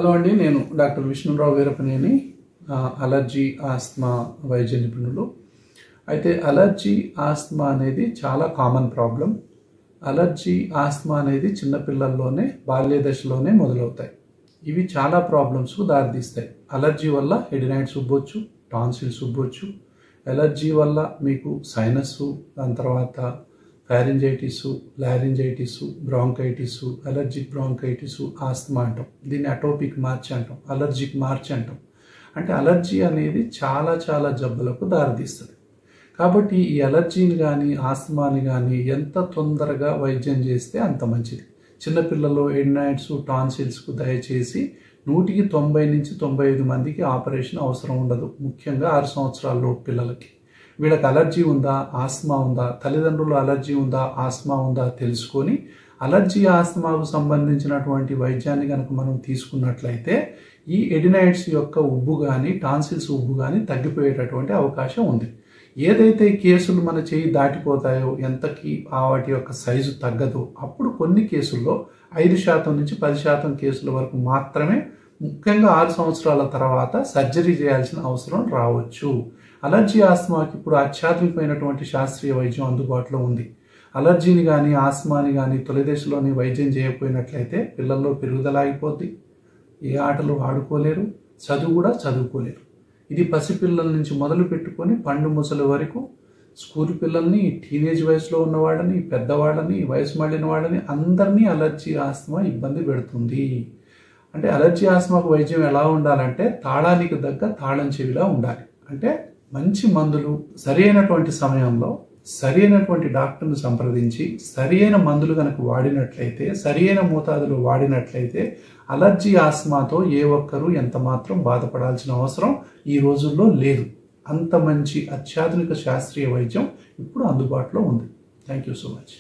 Hello అండి, నేను doctor Vishnu Rao Veerapaneni, allergy Asma వైద్య నిపుణులు. అయితే అలర్జీ ఆస్మా అనేది చాలా కామన్ ప్రాబ్లం. అలర్జీ ఆస్మా అనేది చిన్నపిల్లల్లోనే బాల్య దశలోనే మొదలవుతాయి. ఇవి చాలా ప్రాబ్లమ్స్కు దారితీస్తాయి. అలర్జీ వల్ల ఎడినైటిస్ ఉబ్బొచ్చు, టాన్సిల్స్ ఉబ్బొచ్చు. అలర్జీ వల్ల మీకు సైనస్, దాని తర్వాత pharyngitis, laryngitis, bronchitis, allergic bronchitis, asthma అంటాం. దీన్ని అటోపిక్ మార్చ్ అంటాం, అలర్జిక్ మార్చ్ అంటాం. అంటే అలర్జీ అనేది చాలా చాలా జబ్బులకు దారితీస్తుంది. కాబట్టి ఈ అలర్జీని కానీ ఆస్తమాని కానీ ఎంత తొందరగా వైద్యం చేస్తే అంత మంచిది. చిన్నపిల్లల్లో ఎడినైటిస్, టాన్సిల్స్కు దయచేసి 100కి 90 నుంచి 95 మందికి ఆపరేషన్ అవసరం ఉండదు. ముఖ్యంగా 6 సంవత్సరాల పిల్లలకి. వీళ్ళకి అలర్జీ ఉందా, ఆస్మా ఉందా, తల్లిదండ్రులు అలర్జీ ఉందా, ఆస్మా ఉందా తెలుసుకొని అలర్జీ ఆస్మాకు సంబంధించినటువంటి వైద్యాన్ని కనుక మనం తీసుకున్నట్లయితే ఈ ఎడినైటిస్ యొక్క ఉబ్బు కానీ టాన్సిల్స్ ఉబ్బు కానీ తగ్గిపోయేటటువంటి అవకాశం ఉంది. ఏదైతే కేసులు మన చేయి దాటిపోతాయో, ఎంతకి వాటి యొక్క సైజు తగ్గదో, అప్పుడు కొన్ని కేసుల్లో 5% నుంచి 10% కేసుల వరకు మాత్రమే, ముఖ్యంగా 6 సంవత్సరాల తర్వాత సర్జరీ చేయాల్సిన అవసరం రావచ్చు. అలర్జీ ఆస్మాకి ఇప్పుడు అత్యాధునికమైనటువంటి శాస్త్రీయ వైద్యం అందుబాటులో ఉంది. అలర్జీని కానీ ఆస్మాని కానీ తొలి దశలోని వైద్యం చేయకపోయినట్లయితే పిల్లల్లో పెరుగుదల ఆగిపోద్ది, ఏ ఆటలు ఆడుకోలేరు, చదువు కూడా చదువుకోలేరు. ఇది పసిపిల్లల నుంచి మొదలు పెట్టుకొని పండు ముసలి వరకు, స్కూల్ పిల్లల్ని, టీనేజ్ వయసులో ఉన్న వాళ్ళని, పెద్దవాళ్ళని, వయసు మళ్ళిన వాళ్ళని అందరినీ అలర్జీ ఆస్మా ఇబ్బంది పెడుతుంది. అంటే అలర్జీ ఆస్మాకు వైద్యం ఎలా ఉండాలంటే తాళానికి దగ్గ తాళం చెవిలా ఉండాలి. అంటే మంచి మందులు సరైనటువంటి సమయంలో సరైనటువంటి డాక్టర్ను సంప్రదించి సరైన మందులు కనుక వాడినట్లయితే, సరైన మోతాదులో వాడినట్లయితే అలర్జీ ఆస్మాతో ఏ ఒక్కరూ ఎంత మాత్రం బాధపడాల్సిన అవసరం ఈ రోజుల్లో లేదు. అంత మంచి అత్యాధునిక శాస్త్రీయ వైద్యం ఇప్పుడు అందుబాటులో ఉంది. Thank you so much.